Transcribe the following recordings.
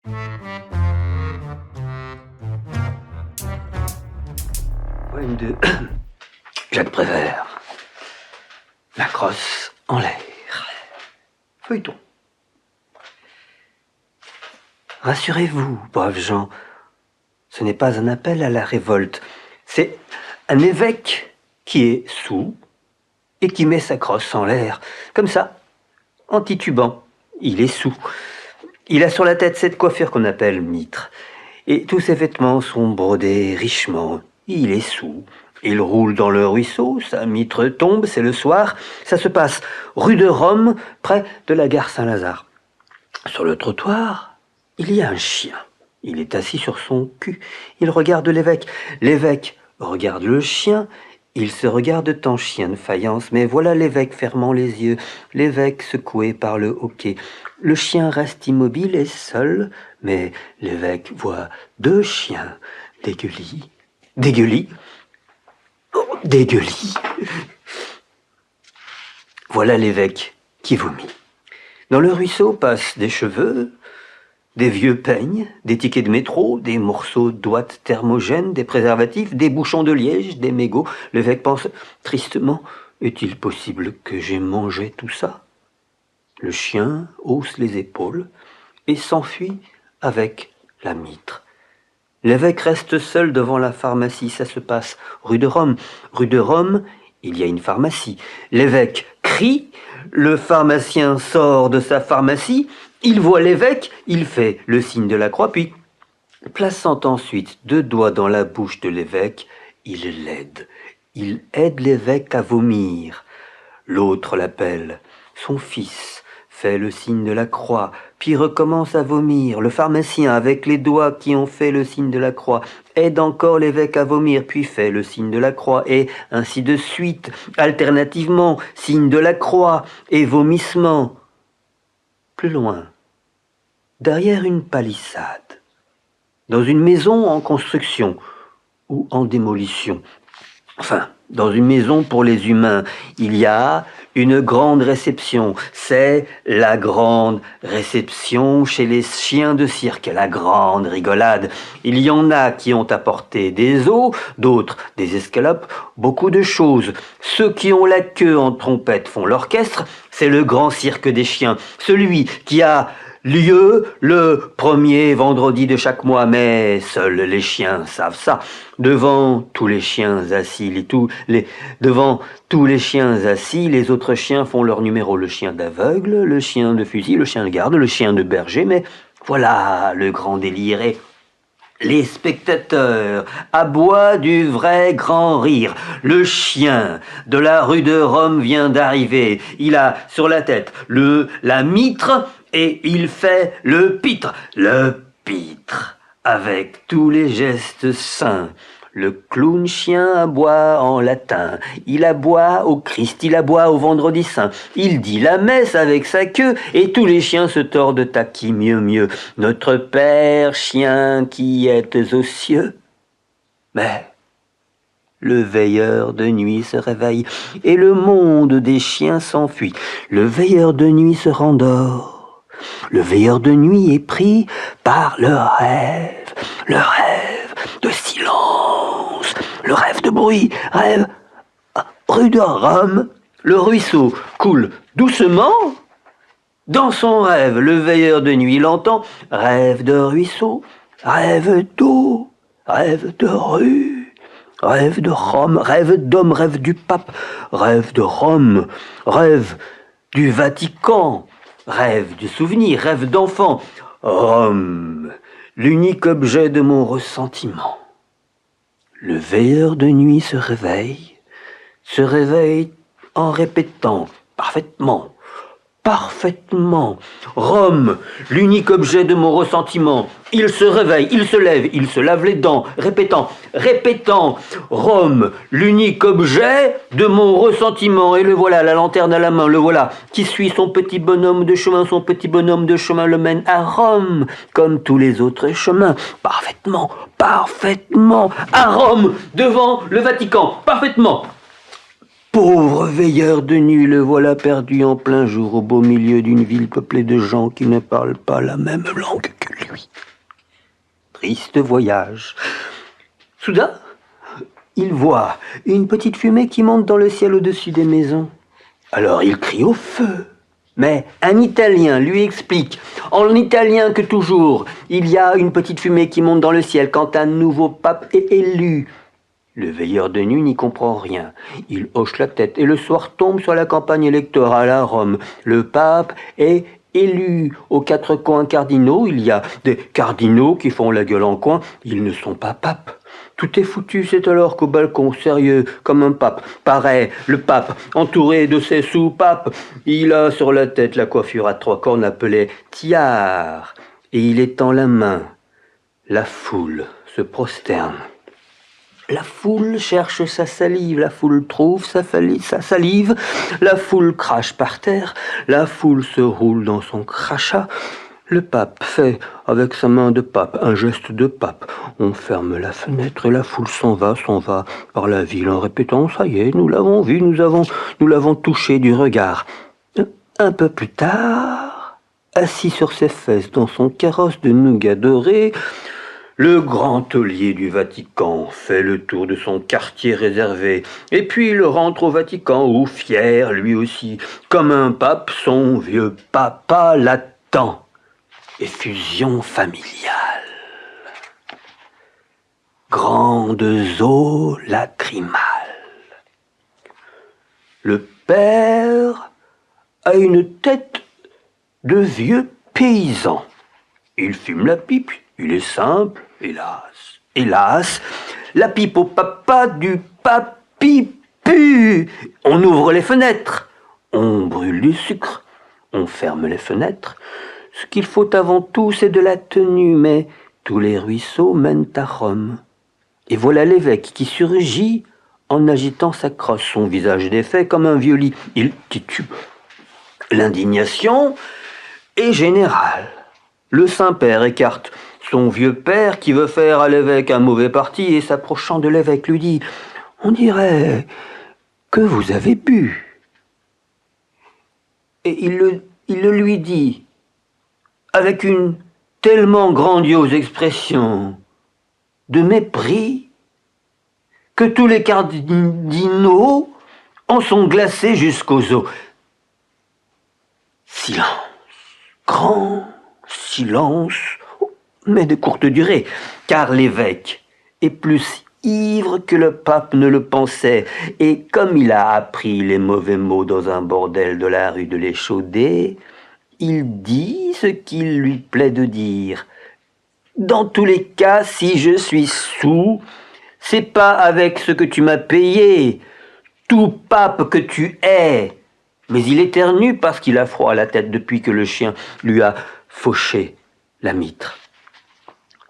Poème de Jacques Prévert. La crosse en l'air. Feuilleton. Rassurez-vous, braves gens, ce n'est pas un appel à la révolte. C'est un évêque qui est soûl et qui met sa crosse en l'air, comme ça, en titubant. Il est soûl. Il a sur la tête cette coiffure qu'on appelle mitre. Et tous ses vêtements sont brodés richement. Il est soûl. Il roule dans le ruisseau, sa mitre tombe, c'est le soir. Ça se passe rue de Rome, près de la gare Saint-Lazare. Sur le trottoir, il y a un chien. Il est assis sur son cul. Il regarde l'évêque. L'évêque regarde le chien. Ils se regardent en chien de faïence. Mais voilà l'évêque fermant les yeux. L'évêque secoué par le hoquet. Le chien reste immobile et seul. Mais l'évêque voit deux chiens. Dégueulis. Dégueulis. Oh, dégueulis. Voilà l'évêque qui vomit. Dans le ruisseau passent des cheveux, des vieux peignes, des tickets de métro, des morceaux d'ouate thermogène, des préservatifs, des bouchons de liège, des mégots. L'évêque pense tristement, est-il possible que j'ai mangé tout ça? Le chien hausse les épaules et s'enfuit avec la mitre. L'évêque reste seul devant la pharmacie, ça se passe rue de Rome. Rue de Rome, il y a une pharmacie. L'évêque crie, le pharmacien sort de sa pharmacie, il voit l'évêque, il fait le signe de la croix, puis, plaçant ensuite deux doigts dans la bouche de l'évêque, il l'aide. Il aide l'évêque à vomir. L'autre l'appelle. Son fils fait le signe de la croix, puis recommence à vomir. Le pharmacien, avec les doigts qui ont fait le signe de la croix, aide encore l'évêque à vomir, puis fait le signe de la croix, et ainsi de suite, alternativement, signe de la croix et vomissement. Plus loin, derrière une palissade, dans une maison en construction ou en démolition, enfin, dans une maison pour les humains, il y a une grande réception. C'est la grande réception chez les chiens de cirque, la grande rigolade. Il y en a qui ont apporté des os, d'autres des escalopes, beaucoup de choses. Ceux qui ont la queue en trompette font l'orchestre, c'est le grand cirque des chiens. Celui qui a lieu le premier vendredi de chaque mois, mais seuls les chiens savent ça. Devant tous les chiens assis, les autres chiens font leur numéro. Le chien d'aveugle, le chien de fusil, le chien de garde, le chien de berger, mais voilà le grand délire. Et les spectateurs aboient du vrai grand rire. Le chien de la rue de Rome vient d'arriver. Il a sur la tête la mitre et il fait le pitre. Le pitre avec tous les gestes saints. Le clown chien aboie en latin, il aboie au Christ, il aboie au vendredi saint, il dit la messe avec sa queue, et tous les chiens se tordent à qui mieux. Notre Père chien qui êtes aux cieux. Mais le veilleur de nuit se réveille, et le monde des chiens s'enfuit. Le veilleur de nuit se rendort. Le veilleur de nuit est pris par le rêve de silence, le rêve de bruit, rêve rue de Rome. Le ruisseau coule doucement. Dans son rêve, le veilleur de nuit l'entend. Rêve de ruisseau, rêve d'eau, rêve de rue, rêve de Rome, rêve d'homme, rêve du pape, rêve de Rome, rêve du Vatican, rêve du souvenir, rêve d'enfant. Rome, l'unique objet de mon ressentiment. Le veilleur de nuit se réveille en répétant parfaitement. Rome, l'unique objet de mon ressentiment. Il se réveille, il se lève, il se lave les dents, répétant. Rome, l'unique objet de mon ressentiment. Et le voilà, la lanterne à la main, le voilà, qui suit son petit bonhomme de chemin. Son petit bonhomme de chemin le mène à Rome, comme tous les autres chemins. Parfaitement. À Rome, devant le Vatican. Parfaitement. Pauvre veilleur de nuit, le voilà perdu en plein jour au beau milieu d'une ville peuplée de gens qui ne parlent pas la même langue que lui. lui. Triste voyage. Soudain, il voit une petite fumée qui monte dans le ciel au-dessus des maisons. Alors il crie au feu. Mais un Italien lui explique, en italien que toujours, il y a une petite fumée qui monte dans le ciel quand un nouveau pape est élu. Le veilleur de nuit n'y comprend rien. Il hoche la tête et le soir tombe sur la campagne électorale à Rome. Le pape est élu. Aux quatre coins cardinaux, il y a des cardinaux qui font la gueule en coin. Ils ne sont pas papes. Tout est foutu, c'est alors qu'au balcon, sérieux, comme un pape, paraît le pape, entouré de ses sous-papes. Il a sur la tête la coiffure à trois cornes appelée tiare, et il étend la main. La foule se prosterne. La foule cherche sa salive, la foule trouve sa salive, la foule crache par terre, la foule se roule dans son crachat. Le pape fait, avec sa main de pape, un geste de pape. On ferme la fenêtre et la foule s'en va par la ville en répétant « Ça y est, nous l'avons vu, nous l'avons touché du regard ». Un peu plus tard, assis sur ses fesses dans son carrosse de nougat doré, le grand taulier du Vatican fait le tour de son quartier réservé, et puis il rentre au Vatican où, fier lui aussi, comme un pape, son vieux papa l'attend. Effusion familiale. Grandes eaux lacrymales. Le père a une tête de vieux paysan. Il fume la pipe, il est simple, hélas. Hélas, la pipe au papa du papi pue. On ouvre les fenêtres, on brûle du sucre, on ferme les fenêtres. Ce qu'il faut avant tout, c'est de la tenue, mais tous les ruisseaux mènent à Rome. Et voilà l'évêque qui surgit en agitant sa crosse, son visage défait comme un vieux lit. Il titube. L'indignation est générale. Le Saint-Père écarte son vieux père qui veut faire à l'évêque un mauvais parti et s'approchant de l'évêque lui dit « On dirait que vous avez bu. » Et il le lui dit avec une tellement grandiose expression de mépris que tous les cardinaux en sont glacés jusqu'aux os. Silence, grand silence, mais de courte durée, car l'évêque est plus ivre que le pape ne le pensait, et comme il a appris les mauvais mots dans un bordel de la rue de l'Échaudé, il dit ce qu'il lui plaît de dire. Dans tous les cas, si je suis soûl, c'est pas avec ce que tu m'as payé, tout pape que tu es. Mais il éternue parce qu'il a froid à la tête depuis que le chien lui a fauché la mitre.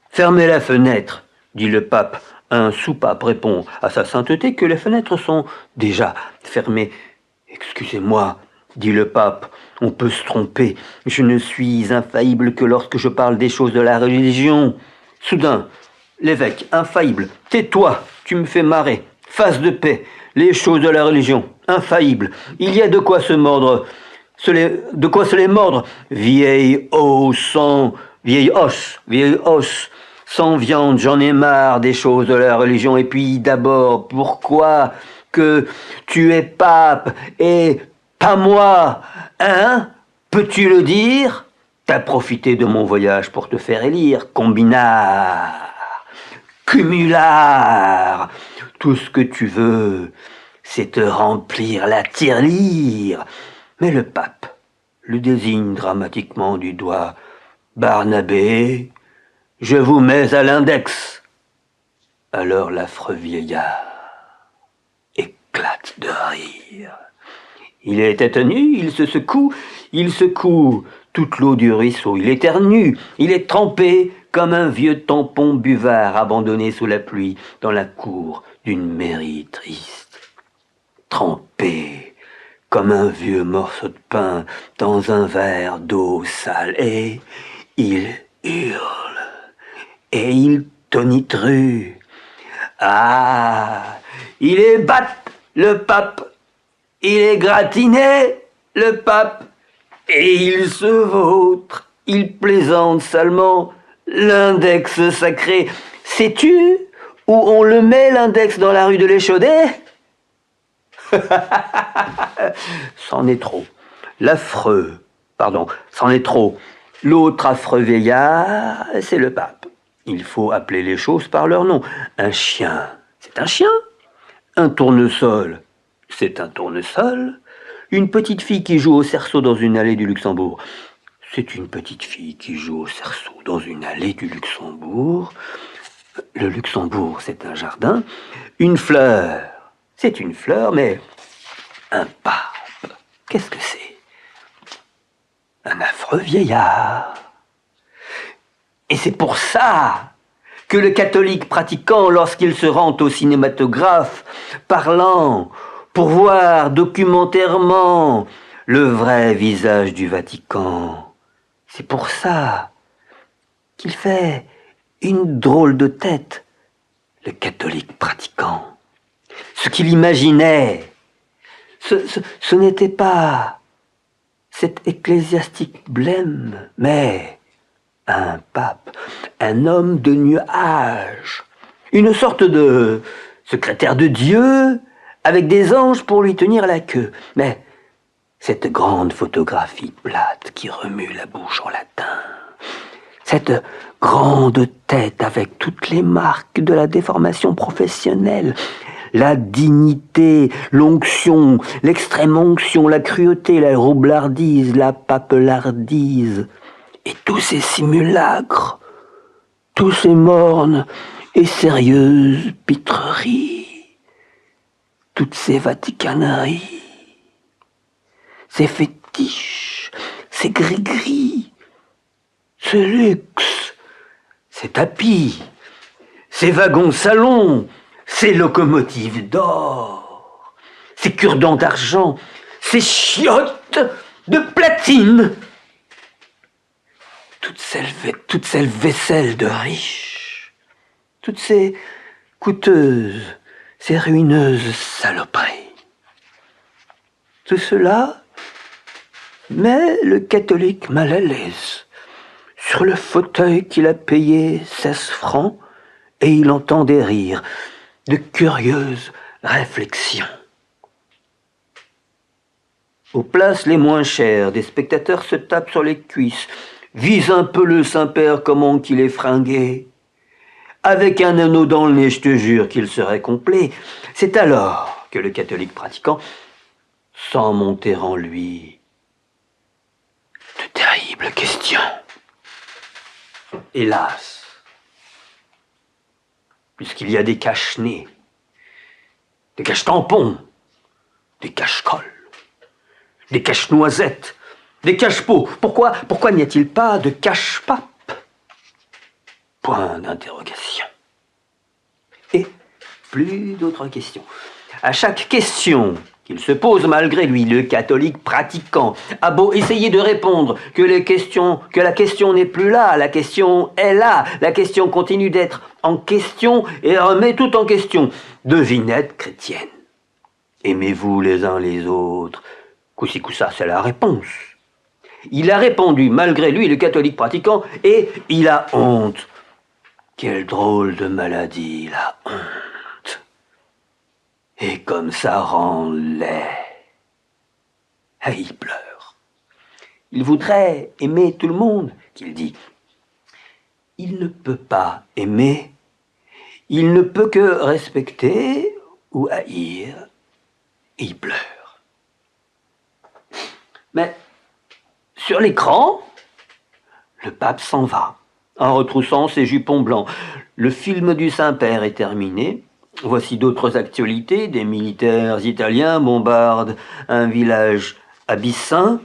Fermez la fenêtre, dit le pape. Un sous-pape répond à sa sainteté que les fenêtres sont déjà fermées. Excusez-moi, dit le pape, on peut se tromper. Je ne suis infaillible que lorsque je parle des choses de la religion. Soudain, l'évêque, infaillible, tais-toi, tu me fais marrer. Face de paix, les choses de la religion, infaillible. Il y a de quoi se mordre, de quoi se les mordre. Vieil os, sans viande, j'en ai marre des choses de la religion. Et puis d'abord, pourquoi que tu es pape et pas moi, hein? Peux-tu le dire? T'as profité de mon voyage pour te faire élire, combinard, cumulard. Tout ce que tu veux, c'est te remplir la tirelire. Mais le pape le désigne dramatiquement du doigt. Barnabé, je vous mets à l'index. Alors l'affreux vieillard éclate de rire. Il est tenu, il secoue toute l'eau du ruisseau, il éternue, il est trempé comme un vieux tampon buvard abandonné sous la pluie dans la cour d'une mairie triste. Trempé comme un vieux morceau de pain dans un verre d'eau sale, et il hurle, et il tonitruit. Ah, il est bat, le pape, il est gratiné, le pape, et il se vautre, il plaisante salement, L'index sacré, sais-tu où on le met, l'index, dans la rue de l'Échaudé? C'en est trop. C'en est trop. L'autre affreux vieillard, c'est le pape. Il faut appeler les choses par leur nom. Un chien, c'est un chien. Un tournesol, c'est un tournesol. Une petite fille qui joue au cerceau dans une allée du Luxembourg, c'est une petite fille qui joue au cerceau dans une allée du Luxembourg. Le Luxembourg, c'est un jardin. Une fleur, c'est une fleur, mais un pape, qu'est-ce que c'est? Un affreux vieillard. Et c'est pour ça que le catholique pratiquant, lorsqu'il se rend au cinématographe, parlant pour voir documentairement le vrai visage du Vatican, c'est pour ça qu'il fait une drôle de tête, le catholique pratiquant. Ce qu'il imaginait, ce n'était pas cet ecclésiastique blême, mais un pape, un homme de nuage, une sorte de secrétaire de Dieu avec des anges pour lui tenir la queue. Mais cette grande photographie plate qui remue la bouche en latin, cette grande tête avec toutes les marques de la déformation professionnelle, la dignité, l'onction, l'extrême onction, la cruauté, la roublardise, la papelardise, et tous ces simulacres, tous ces mornes et sérieuses pitreries, toutes ces vaticaneries, ces fétiches, ces gris-gris, ce luxe, ces tapis, ces wagons-salons, ces locomotives d'or, ces cure-dents d'argent, ces chiottes de platine, toute cette vaisselle de riches, toutes ces coûteuses, ces ruineuses saloperies. Tout cela met le catholique mal à l'aise sur le fauteuil qu'il a payé 16 francs, et il entend des rires, de curieuses réflexions. Aux places les moins chères, des spectateurs se tapent sur les cuisses, visent un peu le Saint-Père comment qu'il est fringué. Avec un anneau dans le nez, je te jure qu'il serait complet. C'est alors que le catholique pratiquant sent monter en lui de terribles questions. Hélas, puisqu'il y a des cache-nez, des cache-tampons, des cache-colles, des cache-noisettes, des cache-pots. Pourquoi n'y a-t-il pas de cache-pape? Point d'interrogation. Et plus d'autres questions. À chaque question qu'il se pose malgré lui, le catholique pratiquant a beau essayer de répondre que la question n'est plus là, la question est là, la question continue d'être en question et remet tout en question. Devinette chrétienne. Aimez-vous les uns les autres? Coussi coussa, c'est la réponse. Il a répondu malgré lui, le catholique pratiquant, et il a honte. Quelle drôle de maladie, la honte. Et comme ça rend laid. Et il pleure. Il voudrait aimer tout le monde, qu'il dit. Il ne peut pas aimer. Il ne peut que respecter ou haïr. Et il pleure. Mais sur l'écran, le pape s'en va, en retroussant ses jupons blancs. Le film du Saint-Père est terminé. Voici d'autres actualités. Des militaires italiens bombardent un village abyssin.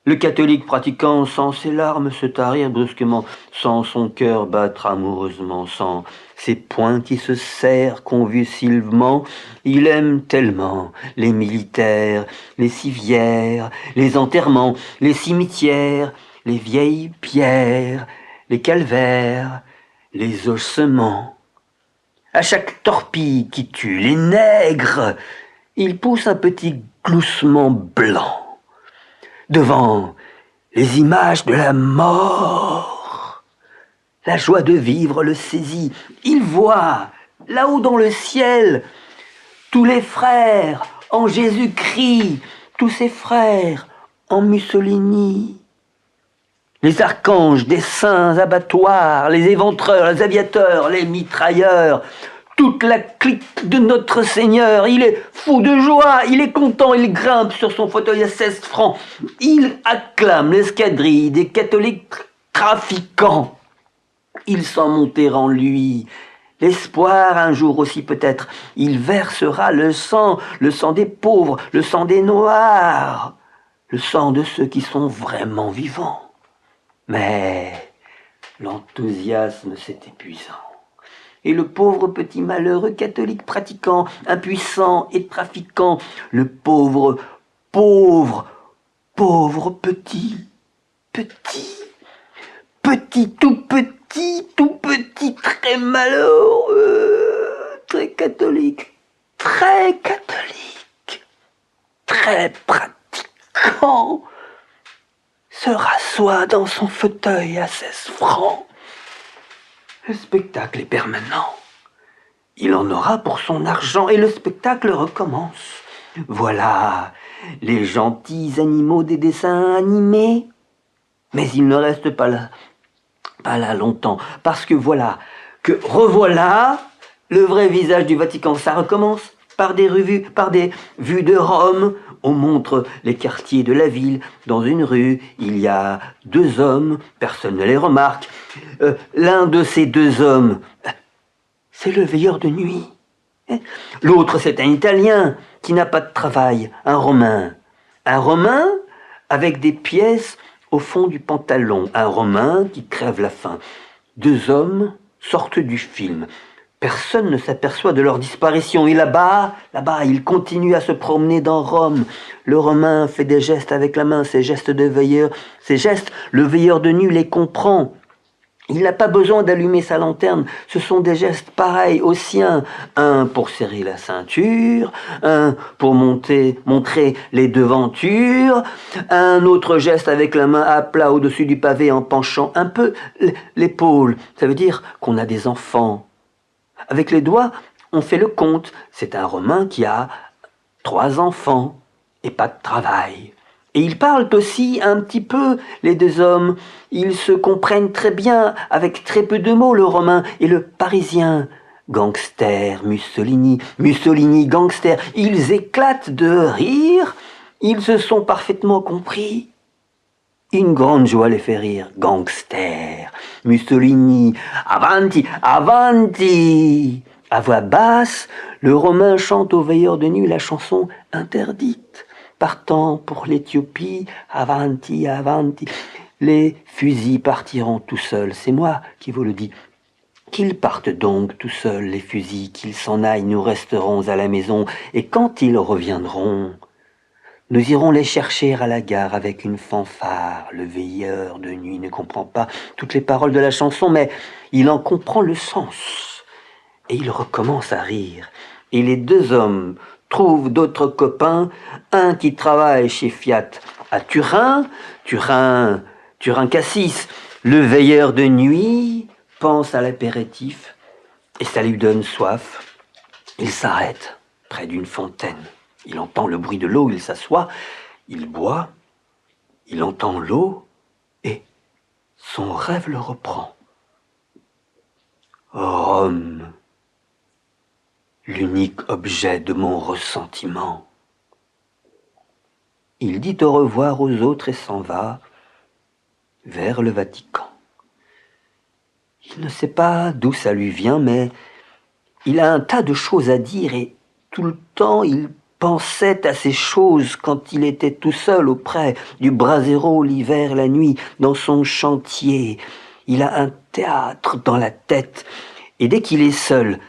Le catholique pratiquant sent ses larmes se tarir brusquement, sent son cœur battre amoureusement, sent ses poings qui se serrent convulsivement. Il aime tellement les militaires, les civières, les enterrements, les cimetières, les vieilles pierres, les calvaires, les ossements. À chaque torpille qui tue les nègres, il pousse un petit gloussement blanc. Devant les images de la mort, La joie de vivre le saisit. Il voit, là-haut dans le ciel, tous les frères en Jésus-Christ, tous ses frères en Mussolini. Les archanges des saints abattoirs, les éventreurs, les aviateurs, les mitrailleurs, toute la clique de notre Seigneur. Il est fou de joie, il est content, il grimpe sur son fauteuil à 16 francs. Il acclame l'escadrille des catholiques trafiquants. Il sent monter en lui l'espoir, un jour aussi peut-être, il versera le sang des pauvres, le sang des noirs, le sang de ceux qui sont vraiment vivants. Mais l'enthousiasme s'est épuisant. Et le pauvre petit malheureux catholique pratiquant, impuissant et trafiquant, le pauvre petit, tout petit, très malheureux, très catholique, très pratiquant, se rassoit dans son fauteuil à 16 francs. Le spectacle est permanent. Il en aura pour son argent et le spectacle recommence. Voilà les gentils animaux des dessins animés. Mais il ne reste pas là longtemps, parce que revoilà le vrai visage du Vatican. Ça recommence par des vues de Rome. On montre les quartiers de la ville. Dans une rue, il y a 2 hommes, personne ne les remarque. L'un de ces 2 hommes, c'est le veilleur de nuit. L'autre, c'est un Italien qui n'a pas de travail, un Romain. Un Romain avec des pièces au fond du pantalon, un Romain qui crève la faim. 2 hommes sortent du film. Personne ne s'aperçoit de leur disparition. Et là-bas, ils continuent à se promener dans Rome. Le Romain fait des gestes avec la main, ces gestes de veilleur. Ces gestes, le veilleur de nuit les comprend. Il n'a pas besoin d'allumer sa lanterne. Ce sont des gestes pareils aux siens. Un pour serrer la ceinture, un pour montrer les devantures, un autre geste avec la main à plat au-dessus du pavé en penchant un peu l'épaule. Ça veut dire qu'on a des enfants. Avec les doigts, on fait le compte. C'est un Romain qui a 3 enfants et pas de travail. Et ils parlent aussi un petit peu, les 2 hommes. Ils se comprennent très bien, avec très peu de mots, le Romain et le Parisien. Gangster, Mussolini, gangster. Ils éclatent de rire. Ils se sont parfaitement compris. Une grande joie les fait rire. Gangster, Mussolini, avanti, avanti. À voix basse, le Romain chante au veilleur de nuit la chanson interdite. Partant pour l'Éthiopie, avanti, avanti. Les fusils partiront tout seuls, c'est moi qui vous le dis. Qu'ils partent donc tout seuls, les fusils, qu'ils s'en aillent, nous resterons à la maison, et quand ils reviendront, nous irons les chercher à la gare avec une fanfare. Le veilleur de nuit ne comprend pas toutes les paroles de la chanson, mais il en comprend le sens. Et il recommence à rire. Et les 2 hommes trouvent d'autres copains, un qui travaille chez Fiat à Turin Cassis. Le veilleur de nuit pense à l'apéritif et ça lui donne soif. Il s'arrête près d'une fontaine. Il entend le bruit de l'eau, il s'assoit, il boit, il entend l'eau et son rêve le reprend. Rome, l'unique objet de mon ressentiment. Il dit au revoir aux autres et s'en va vers le Vatican. Il ne sait pas d'où ça lui vient, mais il a un tas de choses à dire et tout le temps il pensait à ces choses quand il était tout seul auprès du brasero l'hiver, la nuit, dans son chantier. Il a un théâtre dans la tête et dès qu'il est seul,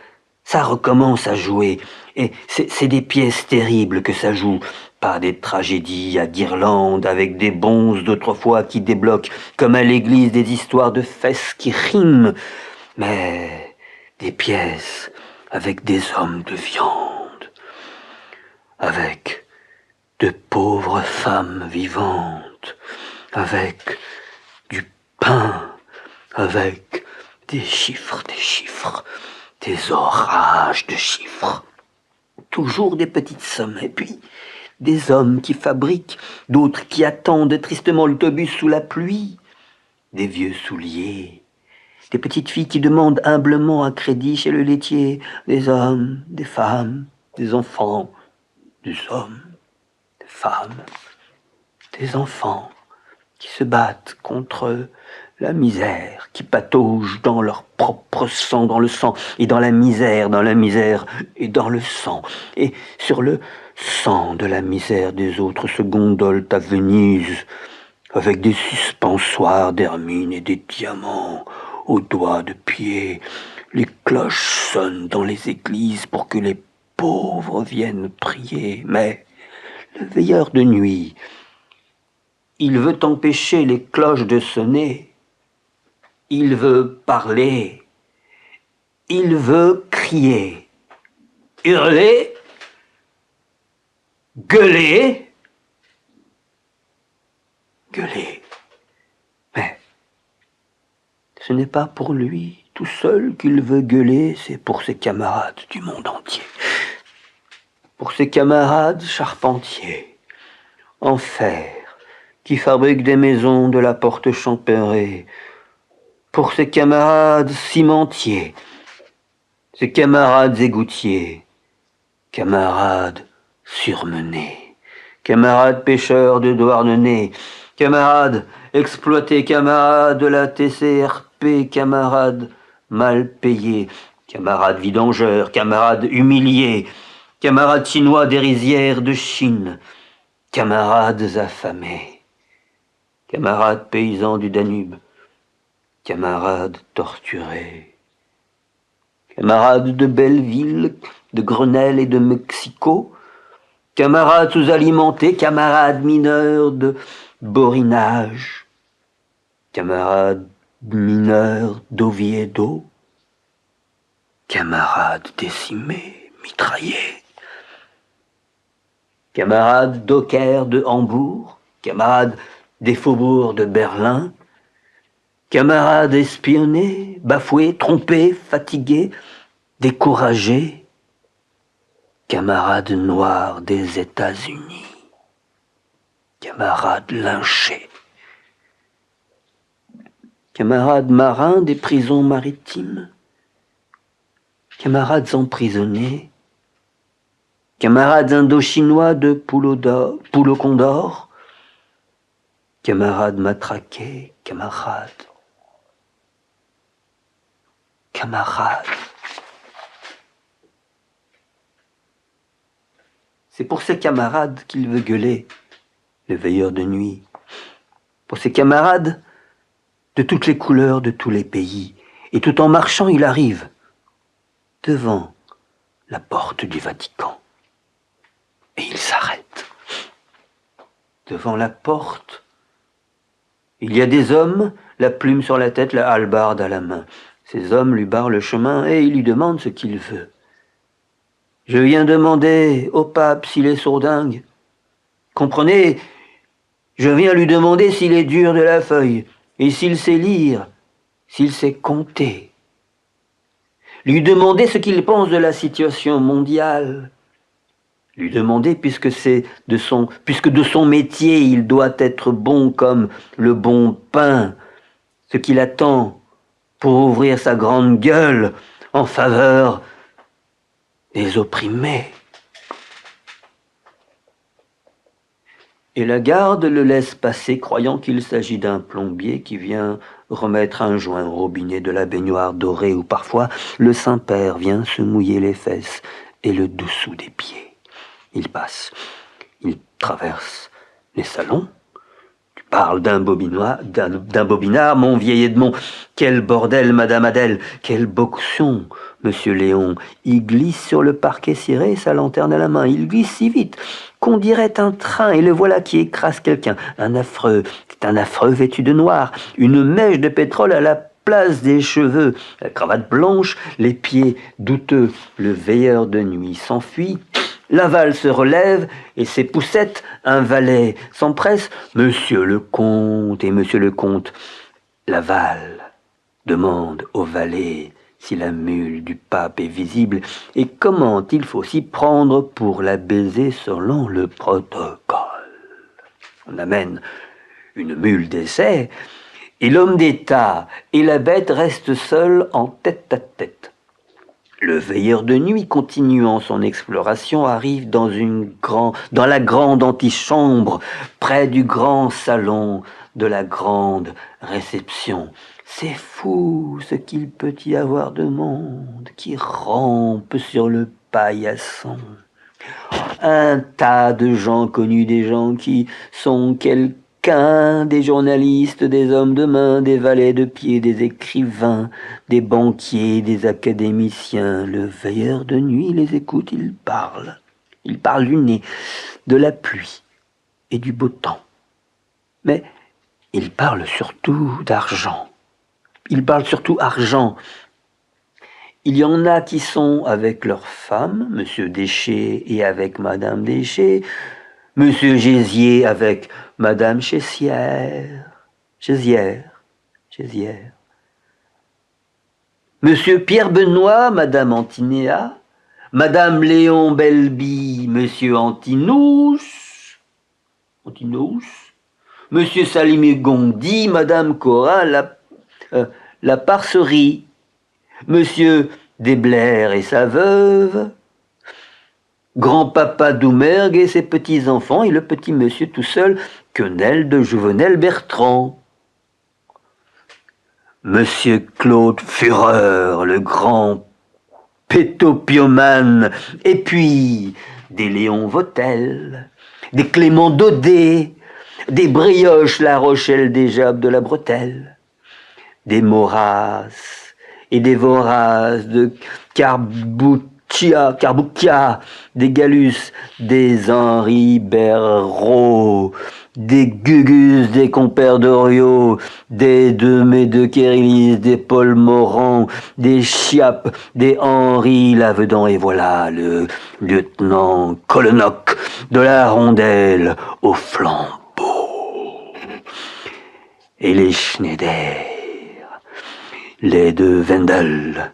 ça recommence à jouer. Et c'est des pièces terribles que ça joue. Pas des tragédies à guirlandes avec des bonzes d'autrefois qui débloquent, comme à l'église des histoires de fesses qui riment, mais des pièces avec des hommes de viande, avec de pauvres femmes vivantes, avec du pain, avec des orages de chiffres. Toujours des petites sommes, et puis des hommes qui fabriquent, d'autres qui attendent tristement l'autobus sous la pluie, des vieux souliers, des petites filles qui demandent humblement un crédit chez le laitier, des hommes, des femmes, des enfants, des hommes, des femmes, des enfants qui se battent contre la misère, qui patauge dans leur propre sang, dans le sang, et dans la misère et dans le sang. Et sur le sang de la misère des autres se gondolent à Venise, avec des suspensoires d'hermine et des diamants aux doigts de pied. Les cloches sonnent dans les églises pour que les pauvres viennent prier. Mais le veilleur de nuit, il veut empêcher les cloches de sonner. Il veut parler, il veut crier, hurler, gueuler, Mais ce n'est pas pour lui tout seul qu'il veut gueuler, c'est pour ses camarades du monde entier. Pour ses camarades charpentiers, en fer, qui fabriquent des maisons de la porte Champéret, pour ses camarades cimentiers, ses camarades égoutiers, camarades surmenés, camarades pêcheurs de Douarnenez, camarades exploités, camarades de la TCRP, camarades mal payés, camarades vidangeurs, camarades humiliés, camarades chinois des rizières de Chine, camarades affamés, camarades paysans du Danube, camarades torturés, camarades de Belleville, de Grenelle et de Mexico, camarades sous-alimentés, camarades mineurs de borinage, camarades mineurs d'Oviedo, camarades décimés, mitraillés, camarades dockers de Hambourg, camarades des faubourgs de Berlin, camarades espionnés, bafoués, trompés, fatigués, découragés, camarades noirs des États-Unis, camarades lynchés, camarades marins des prisons maritimes, camarades emprisonnés, camarades indochinois de Poulot-Condor, camarades matraqués, camarades. C'est pour ces camarades qu'il veut gueuler, le veilleur de nuit. Pour ces camarades de toutes les couleurs, de tous les pays. Et tout en marchant, il arrive devant la porte du Vatican. Et il s'arrête. Devant la porte, il y a des hommes, la plume sur la tête, la hallebarde à la main. Ces hommes lui barrent le chemin et il lui demande ce qu'il veut. Je viens demander au pape s'il est sourdingue. Comprenez, je viens lui demander s'il est dur de la feuille, et s'il sait lire, s'il sait compter. Lui demander ce qu'il pense de la situation mondiale. Lui demander, puisque de son métier il doit être bon comme le bon pain, ce qu'il attend pour ouvrir sa grande gueule en faveur des opprimés. Et la garde le laisse passer, croyant qu'il s'agit d'un plombier qui vient remettre un joint au robinet de la baignoire dorée où parfois le Saint-Père vient se mouiller les fesses et le dessous des pieds. Il passe, il traverse les salons. Tu parles d'un bobinard, mon vieil Edmond. Quel bordel, Madame Adèle, quelle boxon, Monsieur Léon. Il glisse sur le parquet ciré, sa lanterne à la main. Il glisse si vite qu'on dirait un train, et le voilà qui écrase quelqu'un. C'est un affreux vêtu de noir, une mèche de pétrole à la place des cheveux, la cravate blanche, les pieds douteux. Le veilleur de nuit s'enfuit. Laval se relève, et ses poussettes, un valet, s'empresse. Monsieur le comte, et monsieur le comte, Laval demande au valet si la mule du pape est visible et comment il faut s'y prendre pour la baiser selon le protocole. On amène une mule d'essai et l'homme d'État et la bête restent seuls en tête à tête. Le veilleur de nuit, continuant son exploration, arrive dans la grande antichambre, près du grand salon de la grande réception. C'est fou ce qu'il peut y avoir de monde qui rampe sur le paillasson. Un tas de gens connus, des gens qui sont quelqu'un, des journalistes, des hommes de main, des valets de pied, des écrivains, des banquiers, des académiciens. Le veilleur de nuit les écoute, il parle. Il parle du nez, de la pluie et du beau temps. Mais il parle surtout d'argent. Il parle surtout argent. Il y en a qui sont avec leur femme, Monsieur Déchet et avec Madame Déchet, Monsieur Gésier avec Madame Gésière, Monsieur Pierre Benoît, Madame Antinéa, Madame Léon Belby, Monsieur Antinous, Monsieur Salimé Gondi, Madame Cora, la parcerie, Monsieur Desblair et sa veuve, Grand-papa Doumergue et ses petits-enfants, et le petit monsieur tout seul, quenelle de Jouvenel Bertrand. Monsieur Claude Fureur, le grand pétopiomane, et puis des Léon Vautel, des Clément Daudet, des Brioches La Rochelle des Jabes de la Bretelle, des Maurras et des Voraces de Carbouccia, des Gallus, des Henri Berrault, des Gugus, des compères d'Oriot, des Demé de Kérylis, des Paul Morand, des Chiappe, des Henri Lavedan, et voilà le lieutenant Colonnoc de la Rondelle au flambeau. Et les Schneider, les de Wendel,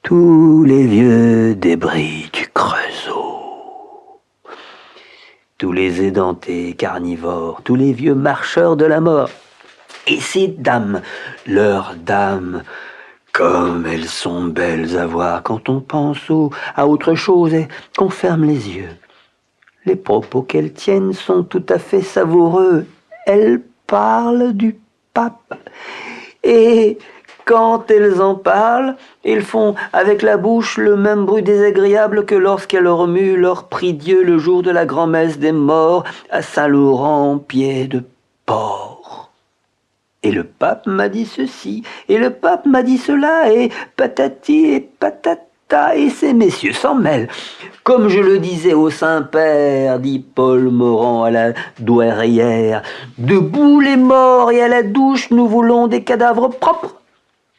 tous les vieux débris du Creusot, tous les édentés carnivores, tous les vieux marcheurs de la mort, et ces dames, leurs dames, comme elles sont belles à voir quand on pense à autre chose et qu'on ferme les yeux. Les propos qu'elles tiennent sont tout à fait savoureux. Elles parlent du pape et quand elles en parlent, ils font avec la bouche le même bruit désagréable que lorsqu'elles remuent leur prie-dieu le jour de la grand-messe des morts à Saint-Laurent, pied de porc. Et le pape m'a dit ceci, et le pape m'a dit cela, et patati et patata, et ces messieurs s'en mêlent. Comme je le disais au Saint-Père, dit Paul Morand à la douairière, debout les morts et à la douche, nous voulons des cadavres propres.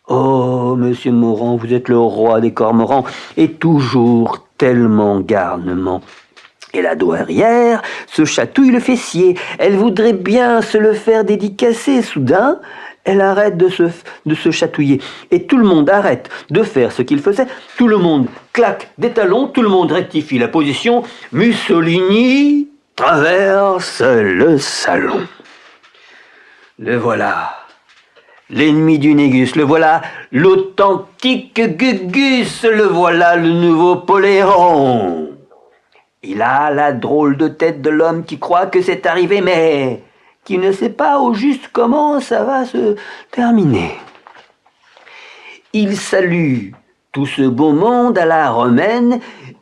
Oh, monsieur Morand, vous êtes le roi des cormorans, et toujours tellement garnement. Et la douairière se chatouille le fessier. Elle voudrait bien se le faire dédicacer. Soudain, elle arrête de se chatouiller. Et tout le monde arrête de faire ce qu'il faisait. Tout le monde claque des talons, tout le monde rectifie la position. Mussolini traverse le salon. Le voilà. L'ennemi du Négus, le voilà, l'authentique Gugus, le voilà, le nouveau Poléron. Il a la drôle de tête de l'homme qui croit que c'est arrivé, mais qui ne sait pas au juste comment ça va se terminer. Il salue tout ce beau monde à la romaine,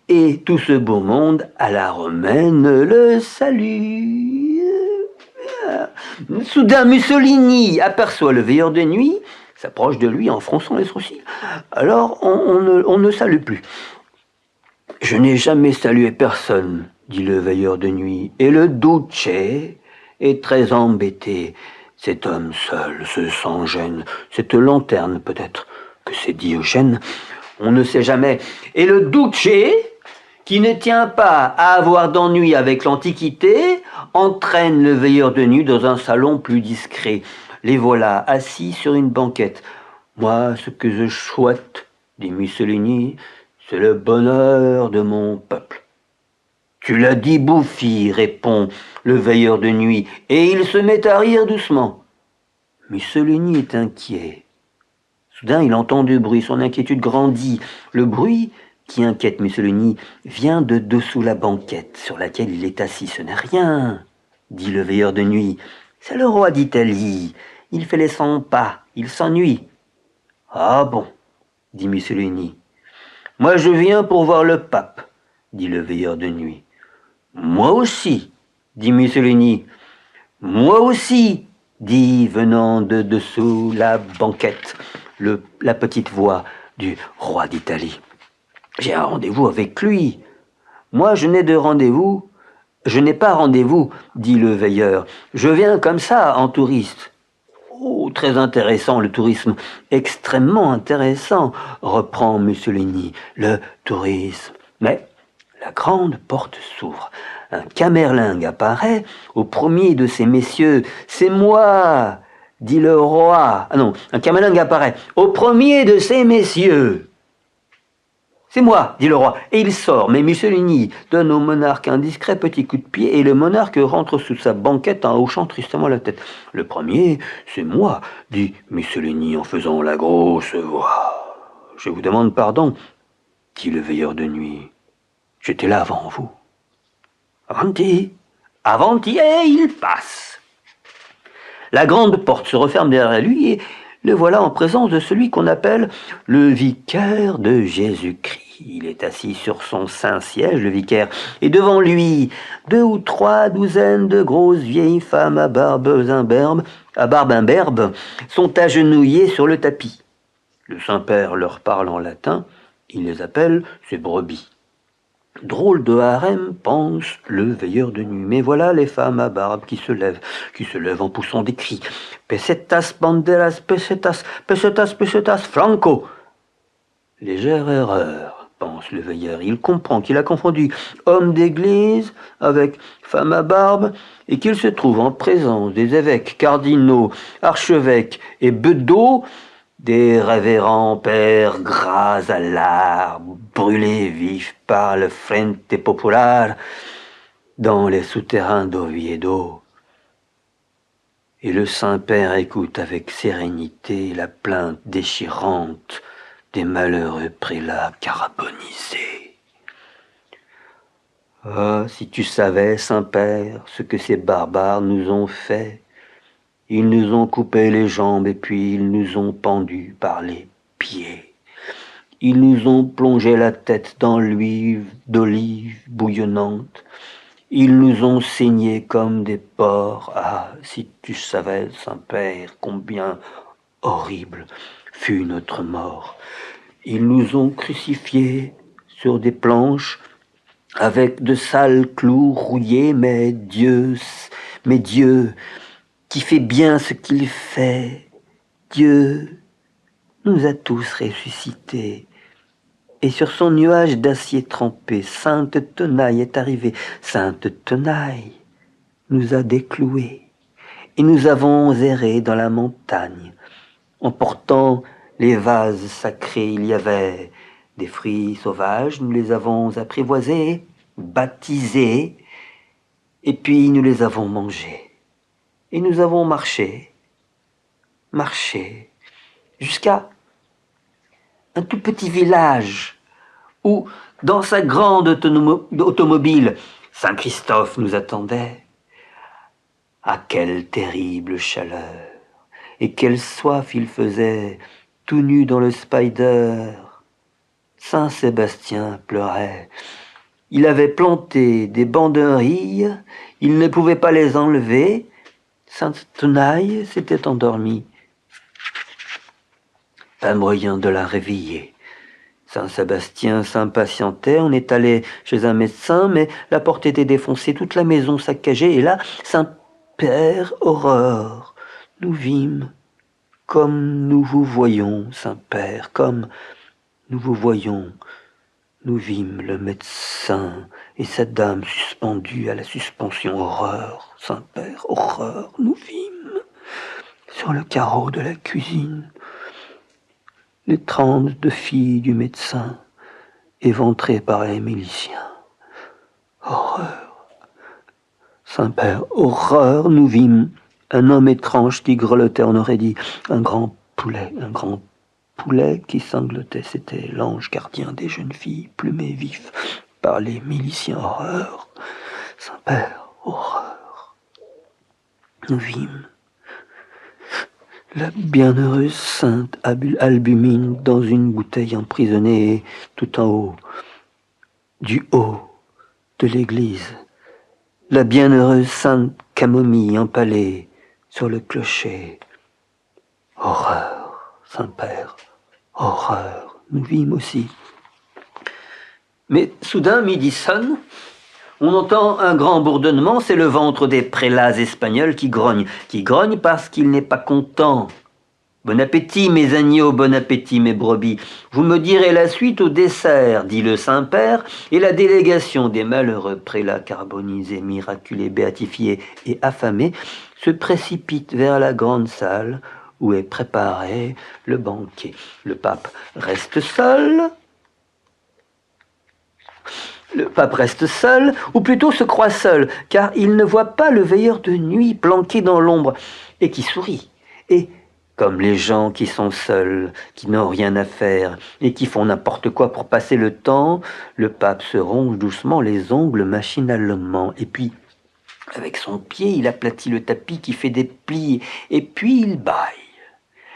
et tout ce beau monde à la romaine le salue. Soudain, Mussolini aperçoit le veilleur de nuit, s'approche de lui en fronçant les sourcils. Alors, on ne salue plus. Je n'ai jamais salué personne, dit le veilleur de nuit, et le Duce est très embêté. Cet homme seul se sent gêne, cette lanterne peut-être que c'est Diogène, on ne sait jamais. Et le Duce, qui ne tient pas à avoir d'ennui avec l'Antiquité, entraîne le veilleur de nuit dans un salon plus discret. Les voilà assis sur une banquette. Moi, ce que je souhaite, dit Mussolini, c'est le bonheur de mon peuple. Tu l'as dit, Bouffi, répond le veilleur de nuit, et il se met à rire doucement. Mussolini est inquiet. Soudain, il entend du bruit, son inquiétude grandit. Le bruit qui inquiète Mussolini vient de dessous la banquette sur laquelle il est assis. Ce n'est rien, dit le veilleur de nuit. C'est le roi d'Italie. Il fait les 100 pas, il s'ennuie. Ah bon, dit Mussolini. Moi je viens pour voir le pape, dit le veilleur de nuit. Moi aussi, dit Mussolini. Moi aussi, dit venant de dessous la banquette la petite voix du roi d'Italie. J'ai un rendez-vous avec lui. Moi je n'ai de rendez-vous. Je n'ai pas rendez-vous, dit le veilleur. Je viens comme ça, en touriste. Oh, très intéressant le tourisme, extrêmement intéressant, reprend Mussolini. Le tourisme. Mais la grande porte s'ouvre. Un camerlingue apparaît au premier de ces messieurs. C'est moi, dit le roi. Ah non, un camerlingue apparaît au premier de ces messieurs. C'est moi, dit le roi, et il sort, mais Mussolini donne au monarque un discret petit coup de pied, et le monarque rentre sous sa banquette en hochant tristement la tête. Le premier, c'est moi, dit Mussolini en faisant la grosse voix. Je vous demande pardon, dit le veilleur de nuit. J'étais là avant vous. Avanti, avanti, et il passe. La grande porte se referme derrière lui, et le voilà en présence de celui qu'on appelle le vicaire de Jésus-Christ. Il est assis sur son saint siège, le vicaire, et devant lui, 2 ou 3 douzaines de grosses vieilles femmes à barbe imberbe sont agenouillées sur le tapis. Le Saint-Père leur parle en latin, il les appelle ses brebis. Drôle de harem, pense le veilleur de nuit. Mais voilà les femmes à barbe qui se lèvent en poussant des cris. Pesetas, banderas, pesetas, pesetas, pesetas, Franco. Légère erreur, pense le veilleur. Il comprend qu'il a confondu homme d'église avec femme à barbe et qu'il se trouve en présence des évêques, cardinaux, archevêques et bedeaux, des révérends pères gras à l'arbre, brûlés vifs par le Frente Popular dans les souterrains d'Oviedo. Et le Saint-Père écoute avec sérénité la plainte déchirante des malheureux prélats carabonisés. Ah, si tu savais, Saint-Père, ce que ces barbares nous ont fait. Ils nous ont coupé les jambes et puis ils nous ont pendus par les pieds. Ils nous ont plongé la tête dans l'huile d'olive bouillonnante. Ils nous ont saignés comme des porcs. Ah, si tu savais, Saint-Père, combien horrible fut notre mort. Ils nous ont crucifiés sur des planches avec de sales clous rouillés, mais Dieu, qui fait bien ce qu'il fait, Dieu nous a tous ressuscités. Et sur son nuage d'acier trempé, Sainte Tenaille est arrivée. Sainte Tenaille nous a décloués. Et nous avons erré dans la montagne. En portant les vases sacrés, il y avait des fruits sauvages. Nous les avons apprivoisés, baptisés, et puis nous les avons mangés. Et nous avons marché, jusqu'à un tout petit village où, dans sa grande automobile, Saint-Christophe nous attendait. Ah, quelle terrible chaleur! Et quelle soif il faisait, tout nu dans le Spider. Saint-Sébastien pleurait. Il avait planté des banderilles, il ne pouvait pas les enlever. Sainte Tenaille s'était endormie. Pas moyen de la réveiller. Saint-Sébastien s'impatientait, on est allé chez un médecin, mais la porte était défoncée, toute la maison saccagée, et là, Saint-Père, horreur, nous vîmes, comme nous vous voyons, Saint-Père, comme nous vous voyons, nous vîmes le médecin et sa dame suspendue à la suspension, horreur, Saint-Père, horreur, nous vîmes sur le carreau de la cuisine. les 32 filles du médecin, éventrées par les miliciens. Horreur. Saint-Père, horreur, nous vîmes un homme étrange qui grelottait, on aurait dit un grand poulet qui sanglotait. C'était l'ange gardien des jeunes filles, plumées vifs par les miliciens. Horreur. Saint-Père, horreur. Nous vîmes la bienheureuse sainte Albumine dans une bouteille emprisonnée tout en haut, du haut de l'église. La bienheureuse sainte Camomille empalée sur le clocher. Horreur, Saint-Père, horreur, nous vîmes aussi. Mais soudain, midi sonne, on entend un grand bourdonnement, c'est le ventre des prélats espagnols qui grogne parce qu'il n'est pas content. Bon appétit, mes agneaux, bon appétit, mes brebis. Vous me direz la suite au dessert, dit le Saint-Père, et la délégation des malheureux prélats carbonisés, miraculés, béatifiés et affamés se précipite vers la grande salle où est préparé le banquet. Le pape reste seul. Le pape reste seul, ou plutôt se croit seul, car il ne voit pas le veilleur de nuit planqué dans l'ombre, et qui sourit. Et, comme les gens qui sont seuls, qui n'ont rien à faire, et qui font n'importe quoi pour passer le temps, le pape se ronge doucement les ongles machinalement, et puis, avec son pied, il aplatit le tapis qui fait des plis, et puis il bâille.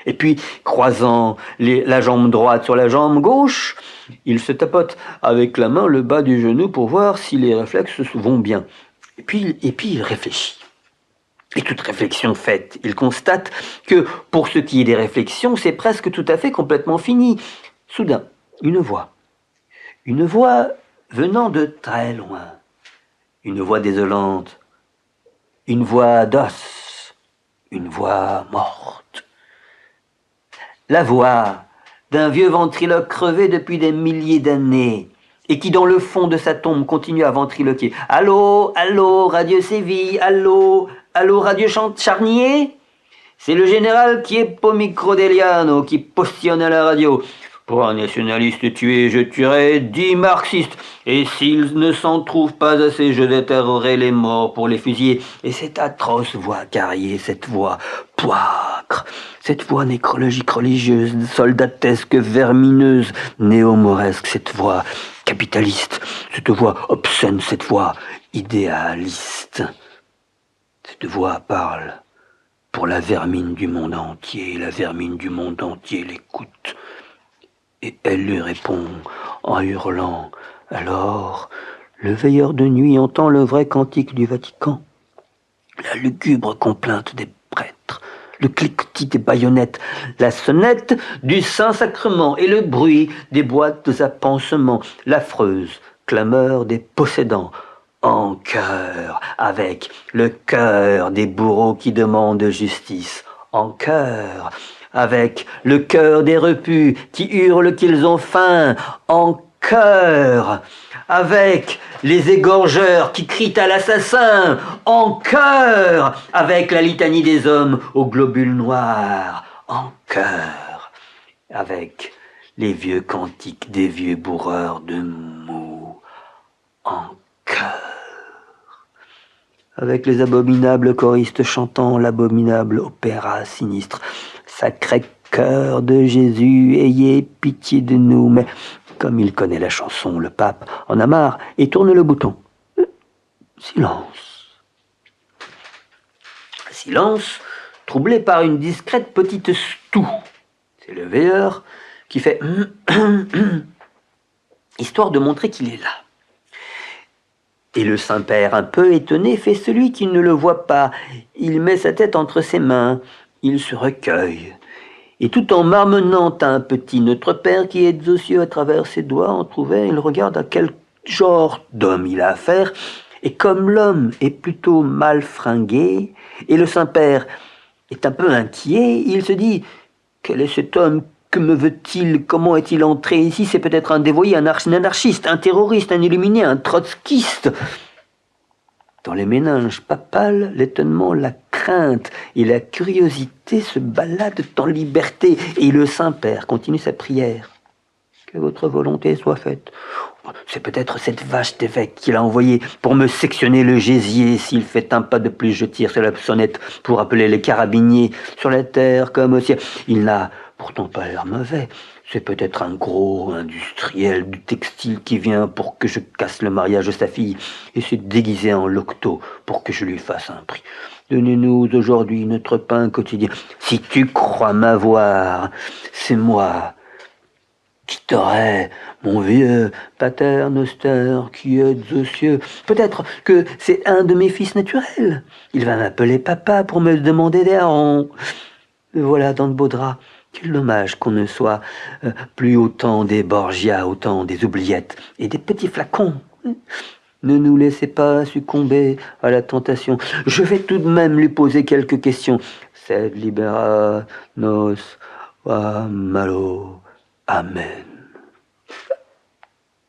Et puis, croisant la jambe droite sur la jambe gauche, il se tapote avec la main le bas du genou pour voir si les réflexes vont bien. Et puis il réfléchit. Et toute réflexion faite, il constate que, pour ce qui est des réflexions, c'est presque tout à fait complètement fini. Soudain, une voix venant de très loin, une voix désolante, une voix d'os, une voix morte. La voix d'un vieux ventriloque crevé depuis des milliers d'années et qui, dans le fond de sa tombe, continue à ventriloquer. « Allô, allô, Radio Séville, allô, allô, Radio Charnier ?» C'est le général Chieppo Microdeliano qui postillonne à la radio. Pour un nationaliste tué, je tuerai 10 marxistes. Et s'ils ne s'en trouvent pas assez, je déterrerai les morts pour les fusiller. Et cette atroce voix carriée, cette voix poivre, cette voix nécrologique religieuse, soldatesque, vermineuse, néo-mauresque, cette voix capitaliste, cette voix obscène, cette voix idéaliste. Cette voix parle pour la vermine du monde entier. La vermine du monde entier l'écoute. Et elle lui répond en hurlant. Alors, le veilleur de nuit entend le vrai cantique du Vatican, la lugubre complainte des prêtres, le cliquetis des baïonnettes, la sonnette du Saint-Sacrement et le bruit des boîtes à pansements, l'affreuse clameur des possédants, en chœur avec le cœur des bourreaux qui demandent justice, en chœur avec le cœur des repus qui hurlent qu'ils ont faim, en chœur avec les égorgeurs qui crient à l'assassin, en chœur avec la litanie des hommes aux globules noirs, en chœur avec les vieux cantiques des vieux bourreurs de mou, en chœur avec les abominables choristes chantant l'abominable opéra sinistre. Sacré cœur de Jésus, ayez pitié de nous. Mais comme il connaît la chanson, le pape en a marre et tourne le bouton. Silence. Silence, troublé par une discrète petite stoue. C'est le veilleur qui fait histoire de montrer qu'il est là. Et le Saint-Père, un peu étonné, fait celui qui ne le voit pas. Il met sa tête entre ses mains. Il se recueille. Et tout en marmonnant un petit Notre Père qui est aux cieux à travers ses doigts entrouvert, il regarde à quel genre d'homme il a affaire. Et comme l'homme est plutôt mal fringué, et le Saint-Père est un peu inquiet, il se dit « Quel est cet homme ? Que me veut-il ? Comment est-il entré ici ? C'est peut-être un dévoyé, un anarchiste, un terroriste, un illuminé, un trotskiste. » Dans les méninges papales, l'étonnement, la crainte et la curiosité se baladent en liberté. Et le Saint-Père continue sa prière. Que votre volonté soit faite. C'est peut-être cette vache d'évêque qu'il a envoyée pour me sectionner le gésier. S'il fait un pas de plus, je tire sur la sonnette pour appeler les carabiniers. Sur la terre comme au ciel. Il n'a pourtant pas l'air mauvais. C'est peut-être un gros industriel du textile qui vient pour que je casse le mariage de sa fille et s'est déguisé en locto pour que je lui fasse un prix. Donnez-nous aujourd'hui notre pain quotidien. Si tu crois m'avoir, c'est moi qui t'aurais, mon vieux pater noster qui êtes aux cieux. Peut-être que c'est un de mes fils naturels. Il va m'appeler papa pour me demander des ronds. Le voilà dans de beaux draps. Quel dommage qu'on ne soit plus autant des Borgia, autant des oubliettes et des petits flacons. Ne nous laissez pas succomber à la tentation. Je vais tout de même lui poser quelques questions. Sed libera nos malo. Amen.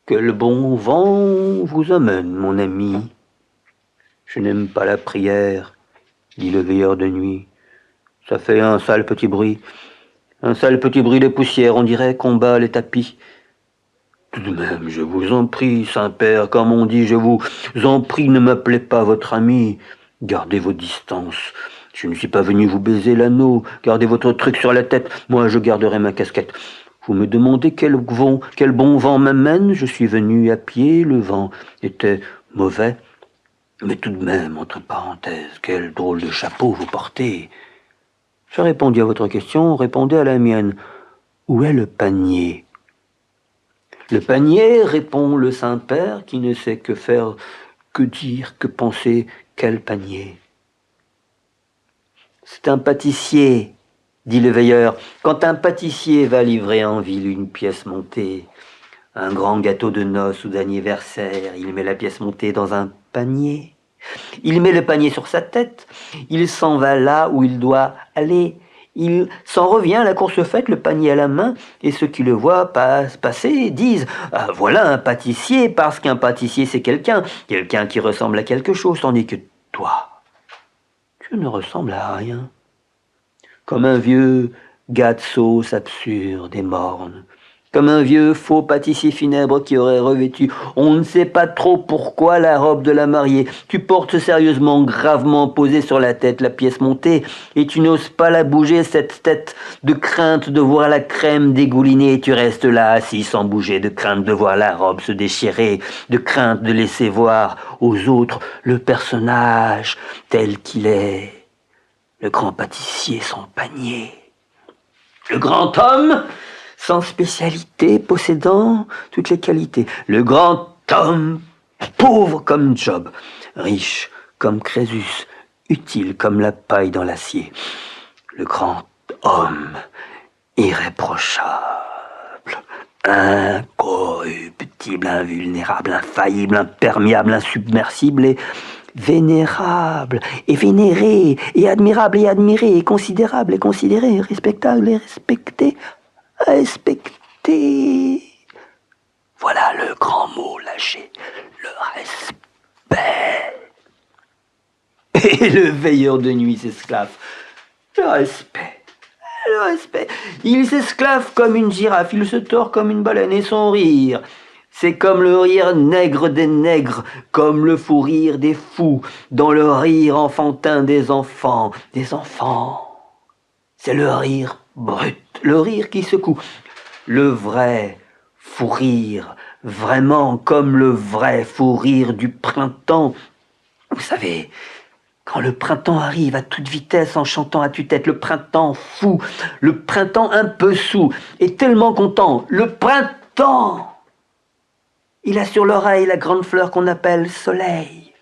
Que le bon vent vous amène, mon ami. Je n'aime pas la prière, dit le veilleur de nuit. Ça fait un sale petit bruit. Un sale petit bruit de poussière, on dirait qu'on bat les tapis. Tout de même, je vous en prie, Saint-Père, comme on dit, je vous en prie, ne m'appelez pas votre ami. Gardez vos distances. Je ne suis pas venu vous baiser l'anneau. Gardez votre truc sur la tête. Moi, je garderai ma casquette. Vous me demandez quel bon vent m'amène. Je suis venu à pied. Le vent était mauvais. Mais tout de même, entre parenthèses, quel drôle de chapeau vous portez. J'ai répondu à votre question, répondez à la mienne. Où est le panier? Le panier, répond le Saint-Père, qui ne sait que faire, que dire, que penser. Quel panier? C'est un pâtissier, dit le veilleur. Quand un pâtissier va livrer en ville une pièce montée, un grand gâteau de noces ou d'anniversaire, il met la pièce montée dans un panier. Il met le panier sur sa tête, il s'en va là où il doit aller. Il s'en revient à la course faite, le panier à la main, et ceux qui le voient passer disent « Ah, voilà un pâtissier, parce qu'un pâtissier c'est quelqu'un qui ressemble à quelque chose, tandis que toi, tu ne ressembles à rien. Comme un vieux gâteau de sauce absurde et morne. Comme un vieux faux pâtissier funèbre qui aurait revêtu, on ne sait pas trop pourquoi, la robe de la mariée. Tu portes sérieusement, gravement posée sur la tête la pièce montée, et tu n'oses pas la bouger, cette tête, de crainte de voir la crème dégouliner, et tu restes là, assis sans bouger, de crainte de voir la robe se déchirer, de crainte de laisser voir aux autres le personnage tel qu'il est, le grand pâtissier sans panier, le grand homme sans spécialité, possédant toutes les qualités. Le grand homme, pauvre comme Job, riche comme Crésus, utile comme la paille dans l'acier. Le grand homme, irréprochable, incorruptible, invulnérable, infaillible, imperméable, insubmersible et vénérable, et vénéré, et admirable, et admiré, et considérable, et considéré, respectable, et respecté, respecter. Voilà le grand mot lâché, le respect. Et le veilleur de nuit s'esclave. Le respect, le respect. Il s'esclave comme une girafe, il se tord comme une baleine, et son rire, c'est comme le rire nègre des nègres, comme le fou rire des fous, dans le rire enfantin des enfants. C'est le rire brut, le rire qui secoue. Le vrai fou rire, vraiment comme le vrai fou rire du printemps. Vous savez, quand le printemps arrive à toute vitesse en chantant à tue-tête, le printemps fou, le printemps un peu saoul, et tellement content, le printemps. Il a sur l'oreille la grande fleur qu'on appelle soleil.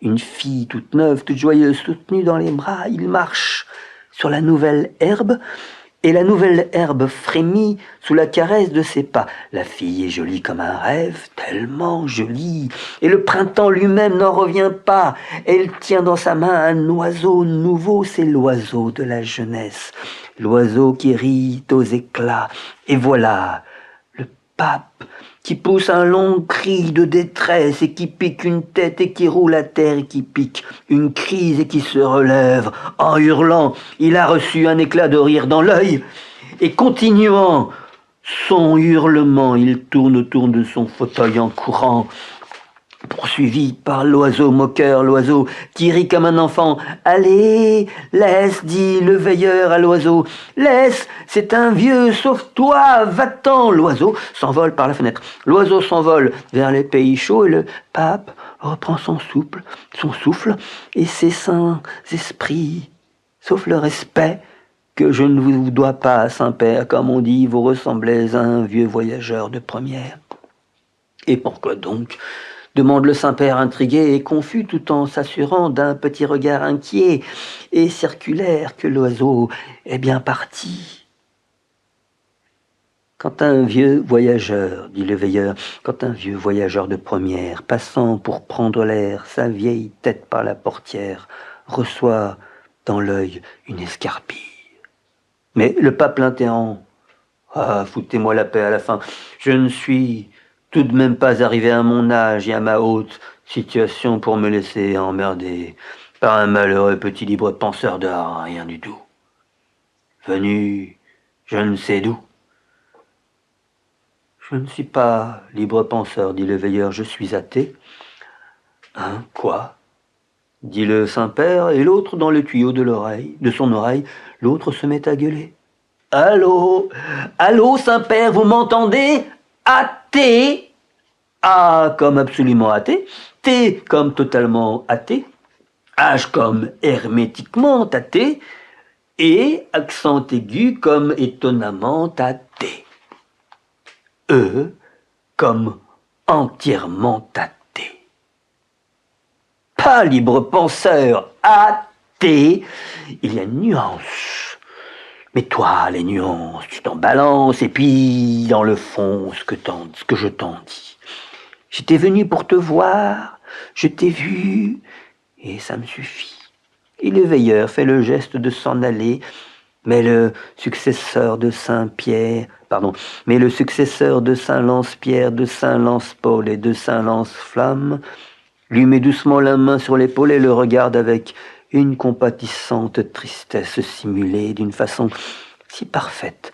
Une fille toute neuve, toute joyeuse, soutenue dans les bras, il marche sur la nouvelle herbe, et la nouvelle herbe frémit sous la caresse de ses pas. La fille est jolie comme un rêve, tellement jolie, et le printemps lui-même n'en revient pas. Elle tient dans sa main un oiseau nouveau, c'est l'oiseau de la jeunesse, l'oiseau qui rit aux éclats. Et voilà, le pape qui pousse un long cri de détresse et qui pique une tête et qui roule à terre et qui pique une crise et qui se relève en hurlant. Il a reçu un éclat de rire dans l'œil et continuant son hurlement, il tourne autour de son fauteuil en courant, poursuivi par l'oiseau moqueur, l'oiseau qui rit comme un enfant. « Allez, laisse, dit le veilleur à l'oiseau. Laisse, c'est un vieux, sauve-toi, va-t'en. » L'oiseau s'envole par la fenêtre. L'oiseau s'envole vers les pays chauds et le pape reprend son souffle et ses saints esprits, sauf le respect que je ne vous dois pas, Saint-Père, comme on dit, vous ressemblez à un vieux voyageur de première. Et pourquoi donc ? Demande le Saint-Père intrigué et confus tout en s'assurant d'un petit regard inquiet et circulaire que l'oiseau est bien parti. Quand un vieux voyageur, dit le veilleur, quand un vieux voyageur de première, passant pour prendre l'air, sa vieille tête par la portière, reçoit dans l'œil une escarpille. Mais le pape l'interrompt. « Ah, foutez-moi la paix à la fin, je ne suis tout de même pas arrivé à mon âge et à ma haute situation pour me laisser emmerder par un malheureux petit libre penseur de rien du tout. Venu je ne sais d'où. Je ne suis pas libre penseur, dit le veilleur, je suis athée. Hein, quoi ? Dit le Saint-Père, et l'autre dans le tuyau de son oreille, l'autre se met à gueuler. Allô, allô, Saint-Père, vous m'entendez ? Athée. A comme absolument athée, T comme totalement athée, H comme hermétiquement athée, et accent aigu comme étonnamment athée. E comme entièrement athée. Pas libre penseur, athée, il y a une nuance. Mais toi, les nuances, tu t'en balances, et puis, dans le fond, ce que je t'en dis. J'étais venu pour te voir, je t'ai vu, et ça me suffit. Et le veilleur fait le geste de s'en aller, mais le successeur de Saint-Pierre, mais le successeur de Saint-Lance-Pierre, de Saint-Lance-Paul et de Saint-Lance-Flamme lui met doucement la main sur l'épaule et le regarde avec une compatissante tristesse simulée d'une façon si parfaite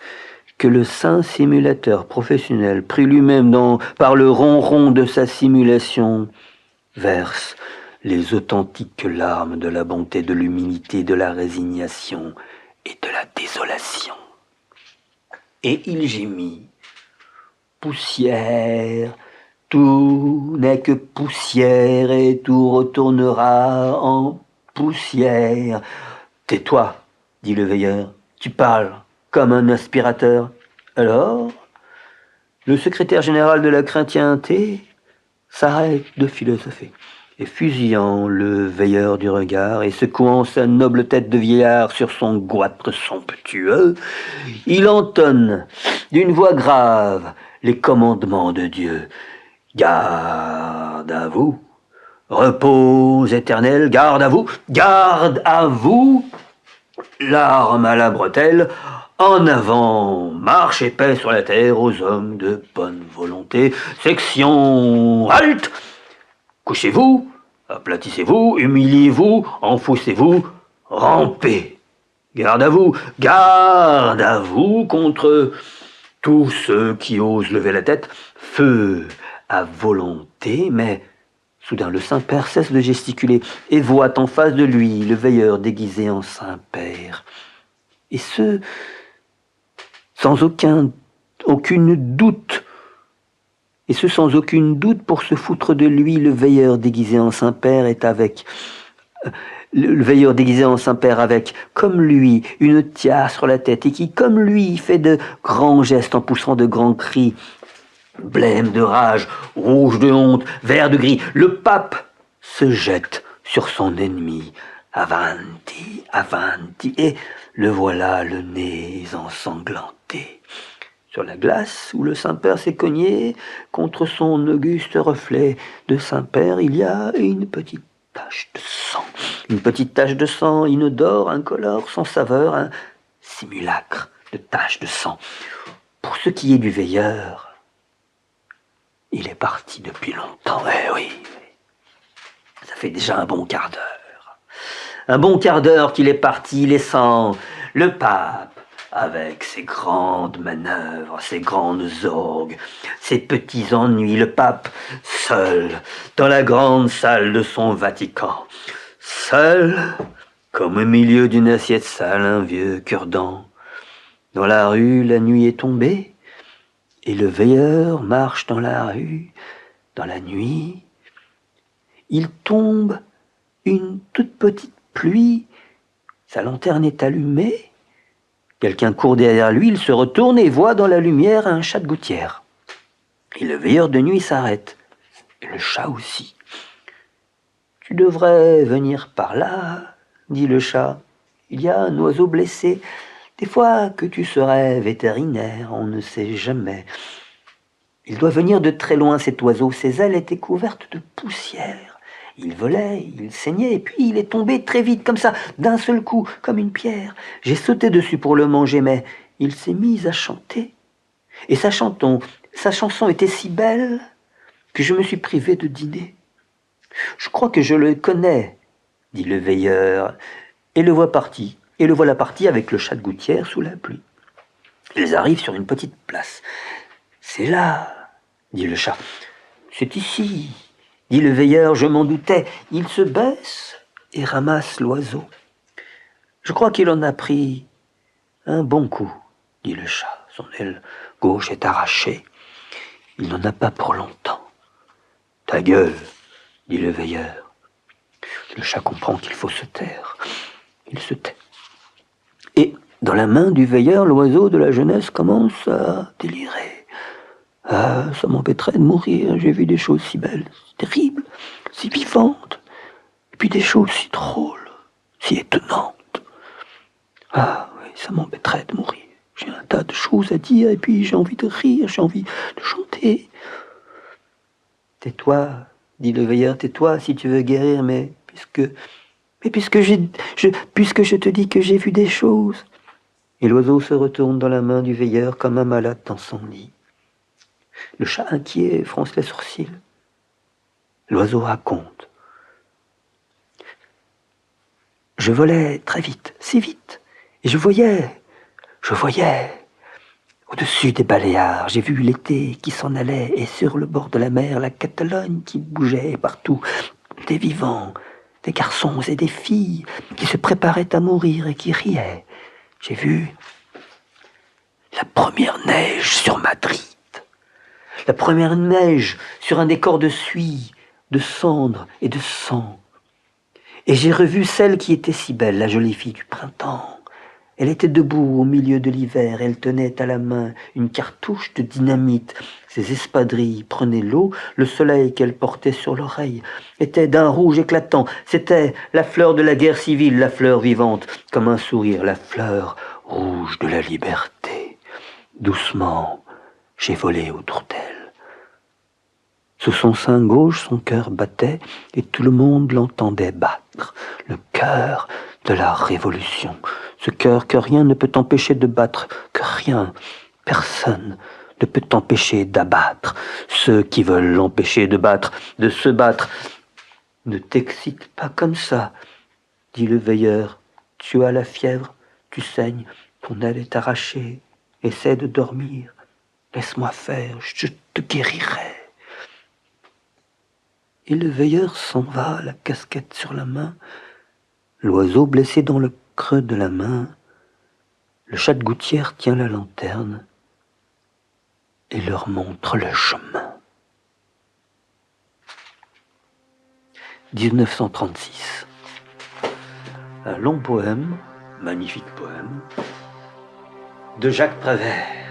que le saint simulateur professionnel, pris lui-même par le ronron de sa simulation, verse les authentiques larmes de la bonté, de l'humilité, de la résignation et de la désolation. Et il gémit. Poussière, tout n'est que poussière et tout retournera en poussière. Tais-toi, dit le veilleur, tu parles comme un aspirateur. Alors, le secrétaire général de la chrétienté s'arrête de philosopher, et fusillant le veilleur du regard et secouant sa noble tête de vieillard sur son goitre somptueux, il entonne d'une voix grave les commandements de Dieu. Garde à vous, repos éternel, garde à vous, l'arme à la bretelle, en avant, marche et paix sur la terre aux hommes de bonne volonté. Section, halte, couchez-vous, aplatissez-vous, humiliez-vous, enfoncez-vous, rampez. Garde à vous contre tous ceux qui osent lever la tête, feu à volonté, mais soudain le Saint-Père cesse de gesticuler et voit en face de lui le veilleur déguisé en Saint-Père. Et ce, sans aucune doute, pour se foutre de lui, le veilleur déguisé en Saint-Père est avec... Le veilleur déguisé en Saint-Père avec, comme lui, une tiare sur la tête et qui, comme lui, fait de grands gestes en poussant de grands cris, blême de rage, rouge de honte, vert de gris. Le pape se jette sur son ennemi. Avanti, avanti, et le voilà le nez ensanglanté. Sur la glace où le Saint-Père s'est cogné contre son auguste reflet de Saint-Père, il y a une petite tache de sang. Une petite tache de sang inodore, incolore, sans saveur, un simulacre de tache de sang. Pour ce qui est du veilleur, Il est parti depuis longtemps, eh oui. Ça fait déjà un bon quart d'heure. Un bon quart d'heure qu'il est parti, laissant le pape avec ses grandes manœuvres, ses grandes orgues, ses petits ennuis, le pape seul dans la grande salle de son Vatican. Seul, comme au milieu d'une assiette sale, un vieux cure-dent. Dans la rue, la nuit est tombée, et le veilleur marche dans la rue, dans la nuit. Il tombe une toute petite pluie, sa lanterne est allumée, quelqu'un court derrière lui, il se retourne et voit dans la lumière un chat de gouttière. Et le veilleur de nuit s'arrête, et le chat aussi. « Tu devrais venir par là, dit le chat. Il y a un oiseau blessé. Des fois que tu serais vétérinaire, on ne sait jamais. Il doit venir de très loin cet oiseau, ses ailes étaient couvertes de poussière. Il volait, il saignait, et puis il est tombé très vite, comme ça, d'un seul coup, comme une pierre. J'ai sauté dessus pour le manger, mais il s'est mis à chanter. Et sa chanson était si belle que je me suis privé de dîner. Je crois que je le connais, dit le veilleur, et le voilà parti avec le chat de gouttière sous la pluie. Ils arrivent sur une petite place. C'est là, dit le chat. C'est ici, dit le veilleur, je m'en doutais. Il se baisse et ramasse l'oiseau. Je crois qu'il en a pris un bon coup, dit le chat. Son aile gauche est arrachée. Il n'en a pas pour longtemps. Ta gueule, dit le veilleur. Le chat comprend qu'il faut se taire. Il se tait. Et dans la main du veilleur, l'oiseau de la jeunesse commence à délirer. Ah, ça m'empêterait de mourir. J'ai vu des choses si belles, si terribles, si vivantes. Et puis des choses si drôles, si étonnantes. Ah oui, ça m'embêterait de mourir. J'ai un tas de choses à dire et puis j'ai envie de rire, j'ai envie de chanter. Tais-toi, dit le veilleur, tais-toi si tu veux guérir, mais puisque je te dis que j'ai vu des choses. Et l'oiseau se retourne dans la main du veilleur comme un malade dans son lit. Le chat inquiet fronce les sourcils. L'oiseau raconte. Je volais très vite, si vite, et je voyais, au-dessus des Baléares, j'ai vu l'été qui s'en allait, et sur le bord de la mer, la Catalogne qui bougeait partout, des vivants, des garçons et des filles qui se préparaient à mourir et qui riaient. J'ai vu la première neige sur Madrid, la première neige sur un décor de suie, de cendres et de sang. Et j'ai revu celle qui était si belle, la jolie fille du printemps. Elle était debout au milieu de l'hiver, elle tenait à la main une cartouche de dynamite. Ses espadrilles prenaient l'eau, le soleil qu'elle portait sur l'oreille était d'un rouge éclatant. C'était la fleur de la guerre civile, la fleur vivante, comme un sourire, la fleur rouge de la liberté. Doucement, j'ai volé autour d'elle. Sous son sein gauche, son cœur battait, et tout le monde l'entendait battre. Le cœur de la révolution. Ce cœur que rien ne peut empêcher de battre, que rien, personne ne peut empêcher d'abattre. Ceux qui veulent l'empêcher de battre, de se battre. Ne t'excite pas comme ça, dit le veilleur. Tu as la fièvre, tu saignes, ton aile est arrachée. Essaie de dormir. Laisse-moi faire, je te guérirai. Et le veilleur s'en va, la casquette sur la main, l'oiseau blessé dans le creux de la main. Le chat de gouttière tient la lanterne et leur montre le chemin. 1936. Un long poème, magnifique poème, de Jacques Prévert.